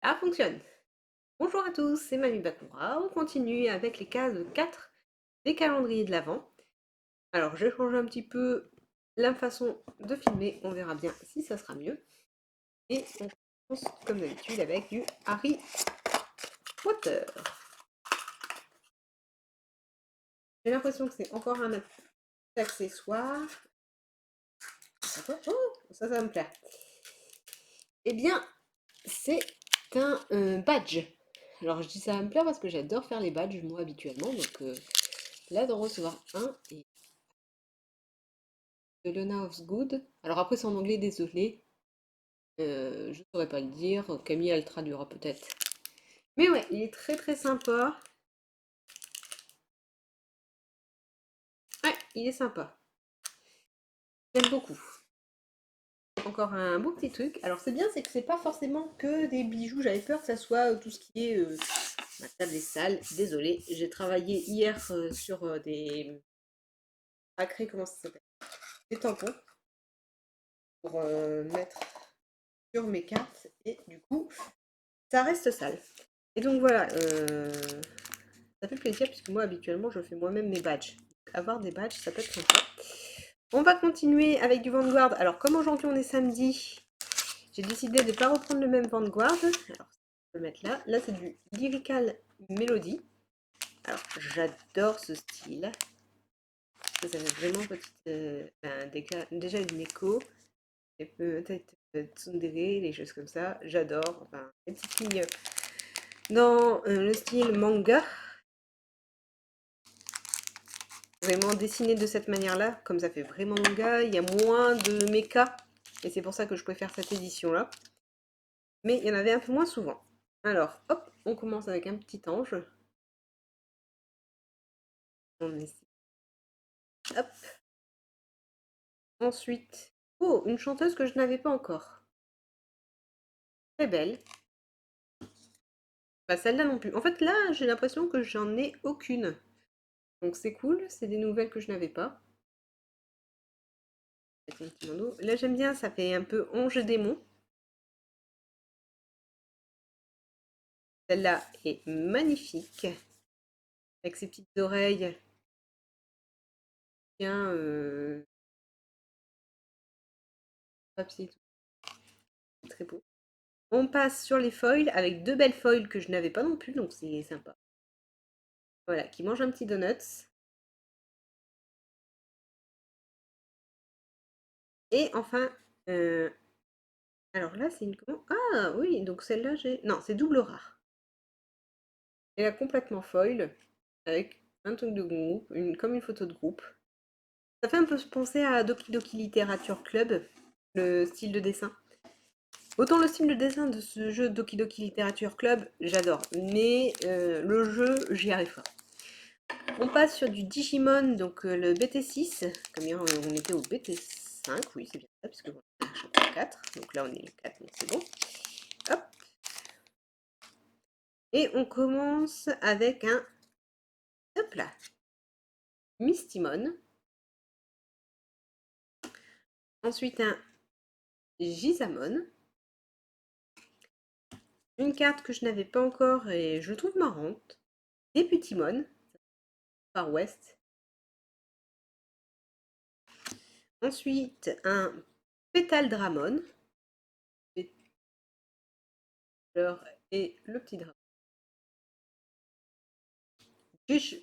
Ça fonctionne. Bonjour à tous, c'est Mamie Bakura. On continue avec les cases 4 des calendriers de l'Avent. Alors, j'ai changé un petit peu la façon de filmer. On verra bien si ça sera mieux. Et on commence comme d'habitude avec du Harry Potter. J'ai l'impression que c'est encore un accessoire. Oh, ça va me plaire. Eh bien, c'est un badge. Alors, je dis ça va me plaire parce que j'adore faire les badges, moi, habituellement. Donc, là, d'en recevoir un et de Lena of Good. Alors après c'est en anglais, désolé. Je saurais pas le dire. Camille elle le traduira peut-être. Mais ouais, il est très très sympa. Ouais, il est sympa. J'aime beaucoup. Encore un beau petit truc. Alors c'est bien, c'est que c'est pas forcément que des bijoux. J'avais peur que ça soit tout ce qui est ma table est sale. Désolée, j'ai travaillé hier sur des acrés, comment ça s'appelle? Des tampons pour mettre sur mes cartes et du coup ça reste sale. Et donc voilà, ça fait plaisir puisque moi habituellement je fais moi-même mes badges. Donc, avoir des badges, ça peut être sympa. On va continuer avec du Vanguard. Alors comme aujourd'hui on est samedi, j'ai décidé de ne pas reprendre le même Vanguard. Alors je vais le mettre là. Là c'est du Lyrical Melody. Alors j'adore ce style. Ça fait vraiment petite, déjà une écho. Et peut-être tsundere, des choses comme ça. J'adore. Enfin, les petites filles dans le style manga. Vraiment dessiné de cette manière-là, comme ça fait vraiment manga, il y a moins de méca, et c'est pour ça que je préfère cette édition-là. Mais il y en avait un peu moins souvent. Alors, hop, on commence avec un petit ange. On essaie. Hop. Ensuite, oh, une chanteuse que je n'avais pas encore. Très belle. Pas celle-là non plus. En fait, là, j'ai l'impression que j'en ai aucune. Donc c'est cool, c'est des nouvelles que je n'avais pas. Là, j'aime bien, ça fait un peu ange démon. Celle-là est magnifique. Avec ses petites oreilles. Bien, papier, très beau. On passe sur les foils avec deux belles foils que je n'avais pas non plus, donc c'est sympa. Voilà, qui mange un petit donuts. Et enfin, euh, alors là, c'est une comment? Ah oui, donc celle-là, j'ai. Non, c'est double rare. Elle est complètement foil, avec un truc de groupe, comme une photo de groupe. Ça fait un peu penser à Doki Doki Literature Club, le style de dessin. Autant le style de dessin de ce jeu Doki Doki Literature Club, j'adore. Mais le jeu, j'y arrive pas. On passe sur du Digimon, donc le BT6. Comme hier, on était au BT5, oui, c'est bien ça, puisque on a un chapitre 4. Donc là, on est le 4, donc c'est bon. Hop. Et on commence avec un. Hop là. Mistimon. Ensuite, un Gizamon. Une carte que je n'avais pas encore et je trouve marrante. Députimon. Far West. Ensuite, un Pétale-Dramon. Et le petit dragon.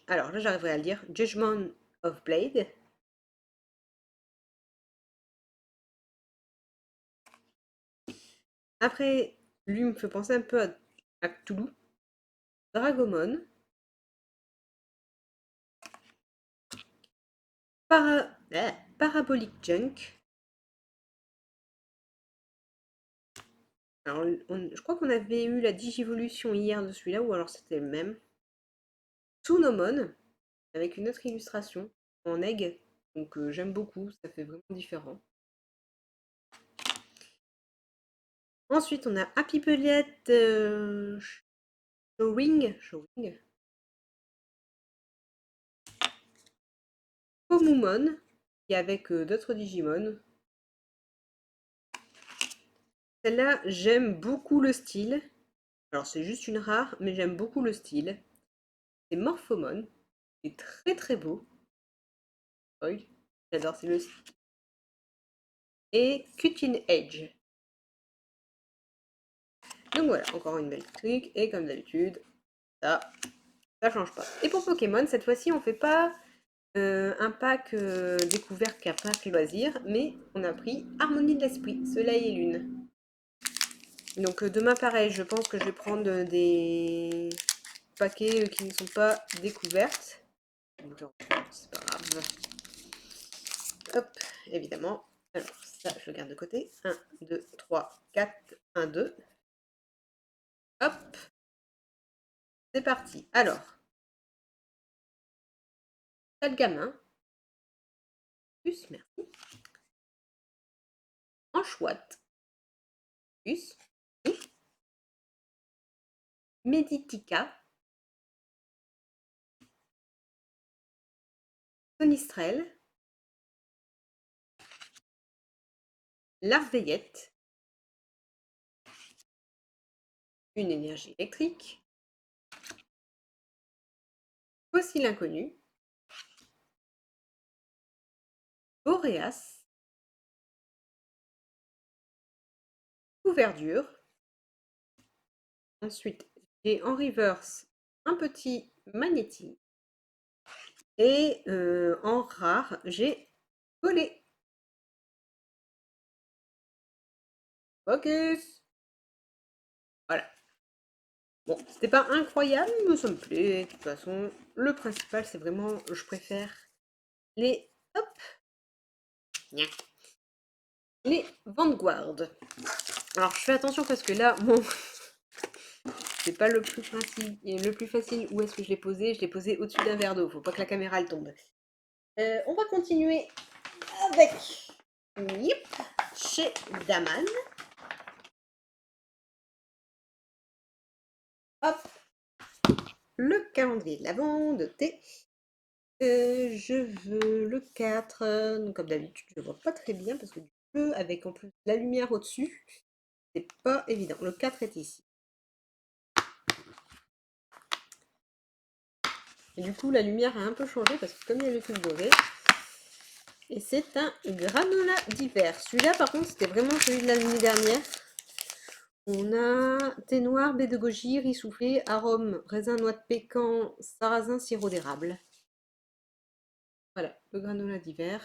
Alors là, j'arriverai à le dire. Judgment of Blade. Après, lui me fait penser un peu à Cthulhu. Dragomon. Parabolic Junk. Alors, je crois qu'on avait eu la Digivolution hier de celui-là, ou alors c'était le même. Tsunomon, avec une autre illustration en egg. Donc j'aime beaucoup, ça fait vraiment différent. Ensuite, on a Happy Pellet Showing. Komumon, qui est avec d'autres Digimon. Celle-là, j'aime beaucoup le style. Alors c'est juste une rare, mais j'aime beaucoup le style. C'est Morphomon. C'est très très beau. Oui, j'adore, c'est le style. Et Cutting Edge. Donc voilà, encore une belle truc. Et comme d'habitude, ça, ça change pas. Et pour Pokémon, cette fois-ci, on fait pas un pack découverte qu'un pack loisir, mais on a pris Harmonie de l'esprit, Soleil et Lune. Donc demain, pareil, je pense que je vais prendre des paquets qui ne sont pas découvertes. C'est pas grave. Hop, évidemment. Alors, ça, je le garde de côté. 1, 2, 3, 4, 1, 2. Hop, c'est parti. Alors, t'as le gamin. Plus, merci. Anchoite. Plus. Meditica. Sonistrel. Larveillette. Une énergie électrique. Fossile inconnu. Boreas. Couverdure. Ensuite, j'ai en reverse un petit magnétique. Et en rare, j'ai collé. Focus. Voilà. Bon, c'était pas incroyable, mais ça me plaît. De toute façon, le principal, c'est vraiment, je préfère les... Hop. Les Vanguard. Alors, je fais attention parce que là, bon, c'est pas le plus facile. Le plus facile, où est-ce que je l'ai posé? Je l'ai posé au-dessus d'un verre d'eau. Faut pas que la caméra elle tombe. On va continuer avec Yip, chez Daman. Hop, le calendrier de l'Avent de thé. Je veux le 4. Donc comme d'habitude, je ne vois pas très bien parce que du bleu avec en plus la lumière au-dessus, c'est pas évident. Le 4 est ici. Et du coup, la lumière a un peu changé parce que comme il y a le truc doré, et c'est un granola d'hiver. Celui-là, par contre, c'était vraiment celui de l'année dernière. On a thé noir, baie de goji, riz soufflé, arôme, raisin, noix de pécan, sarrasin, sirop d'érable. Voilà, le granola d'hiver.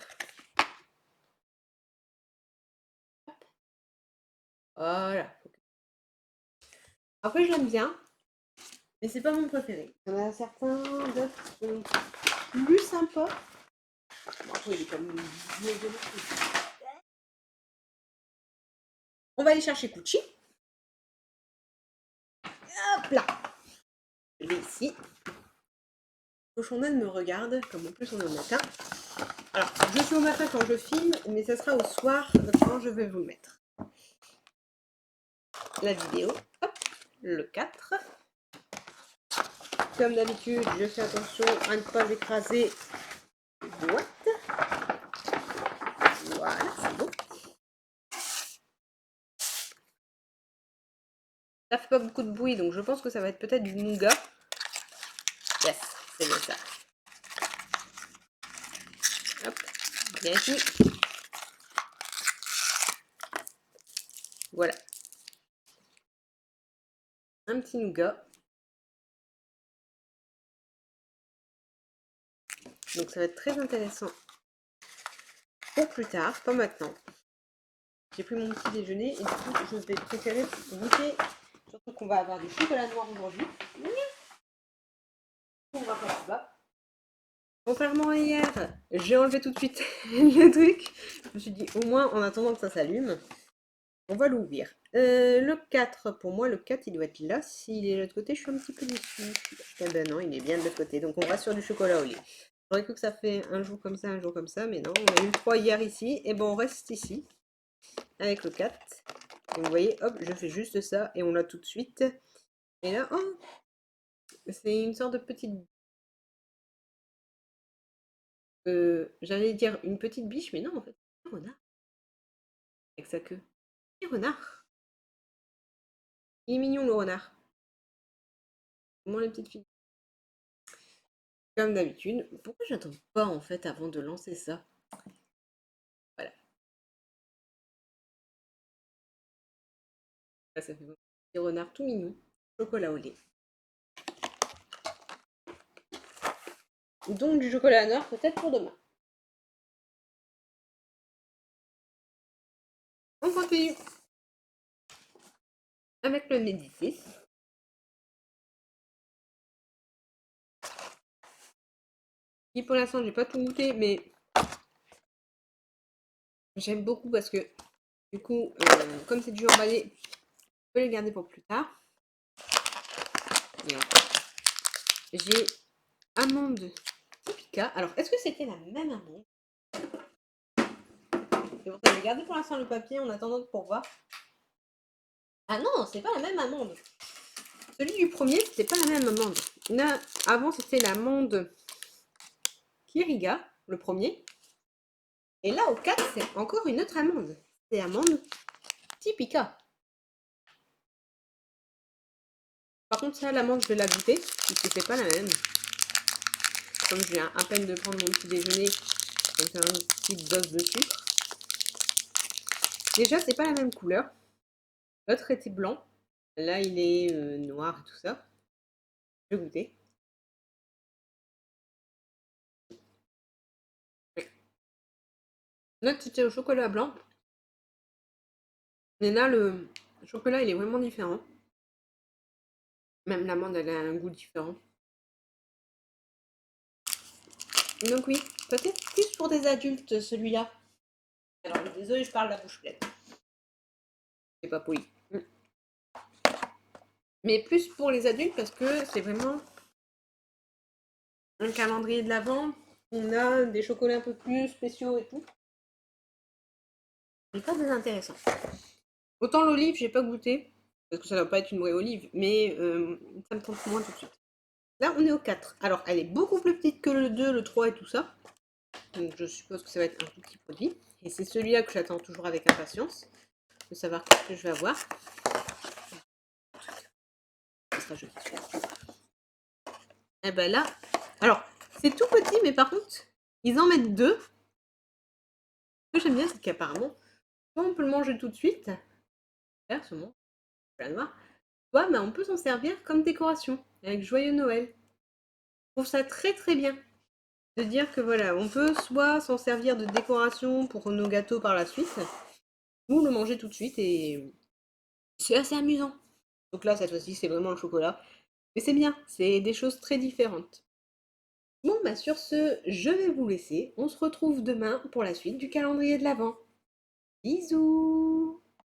Voilà. Après, je l'aime bien, mais c'est pas mon préféré. Il y en a certains d'autres qui sont plus sympas. Bon, après, il est comme... On va aller chercher Gucci. Hop là. Je l'ai ici. Cochonnade me regarde, comme en plus on est au matin. Alors, je suis au matin quand je filme, mais ce sera au soir quand je vais vous le mettre. La vidéo, hop, le 4. Comme d'habitude, je fais attention à ne pas écraser les boîtes. Voilà, c'est bon. Ça fait pas beaucoup de bruit, donc je pense que ça va être peut-être du nougat. Yes, c'est bien ça. Hop, bien ici. Voilà. Un petit nougat. Donc ça va être très intéressant pour plus tard, pas maintenant. J'ai pris mon petit déjeuner et du coup je vais préférer goûter, surtout qu'on va avoir du chocolat noir aujourd'hui. On va pas là-bas. Contrairement à hier, j'ai enlevé tout de suite le truc. Je me suis dit au moins en attendant que ça s'allume, on va l'ouvrir. Le 4, pour moi le 4 il doit être là. S'il est de l'autre côté, je suis un petit peu déçue. Eh ben non, il est bien de l'autre côté. Donc on va sur du chocolat au lait. J'aurais cru que ça fait un jour comme ça, un jour comme ça, mais non, on a eu le 3 hier ici. Et bon, on reste ici avec le 4. Donc vous voyez, hop, je fais juste ça et on l'a tout de suite. Et là, oh, c'est une sorte de petite... j'allais dire une petite biche, mais non, en fait, c'est un renard. Avec sa queue. Un renard. Il est mignon, le renard. Comment les petites filles? Comme d'habitude. Pourquoi j'attends pas en fait avant de lancer ça? Voilà. Là, ça fait mon petit renard tout mignon. Chocolat au lait. Donc du chocolat noir peut-être pour demain. On continue avec le Médicis. Qui pour l'instant j'ai pas tout goûté mais j'aime beaucoup parce que du coup comme c'est du emballé, je peux les garder pour plus tard. Et j'ai amande typica. Alors est-ce que c'était la même amande? C'est pour ça que j'ai gardé pour l'instant le papier en attendant pour voir. Ah non, c'est pas la même amande. Celui du premier, c'était pas la même amande. Là, avant, c'était l'amande Kiriga, le premier. Et là, au 4, c'est encore une autre amande. C'est amande Typica. Par contre, ça, l'amande, je vais la goûter, puisque c'est pas la même. Comme je viens à peine de prendre mon petit déjeuner, je vais faire une petite dose de sucre. Déjà, c'est pas la même couleur. L'autre était blanc. Là, il est noir et tout ça. Je vais goûter. L'autre, c'était au chocolat blanc. Mais là, le chocolat, il est vraiment différent. Même l'amande, elle a un goût différent. Donc oui, peut-être plus pour des adultes, celui-là. Alors, désolé, je parle la bouche pleine. C'est pas poli. Mais plus pour les adultes parce que c'est vraiment un calendrier de l'Avent. On a des chocolats un peu plus spéciaux et tout. C'est pas désintéressant. Autant l'olive, j'ai pas goûté. Parce que ça va pas être une vraie olive. Mais ça me tente moins tout de suite. Là, on est au 4. Alors, elle est beaucoup plus petite que le 2, le 3 et tout ça. Donc, je suppose que ça va être un tout petit produit. Et c'est celui-là que j'attends toujours avec impatience. De savoir ce que je vais avoir. Et ben là, alors c'est tout petit, mais par contre, ils en mettent deux. Ce que j'aime bien, c'est qu'apparemment, soit on peut le manger tout de suite, faire ce moment, noir, soit mais on peut s'en servir comme décoration, avec Joyeux Noël. Je trouve ça très très bien de dire que voilà, on peut soit s'en servir de décoration pour nos gâteaux par la suite, ou le manger tout de suite et c'est assez amusant. Donc là, cette fois-ci, c'est vraiment le chocolat. Mais c'est bien, c'est des choses très différentes. Bon, bah sur ce, je vais vous laisser. On se retrouve demain pour la suite du calendrier de l'Avent. Bisous!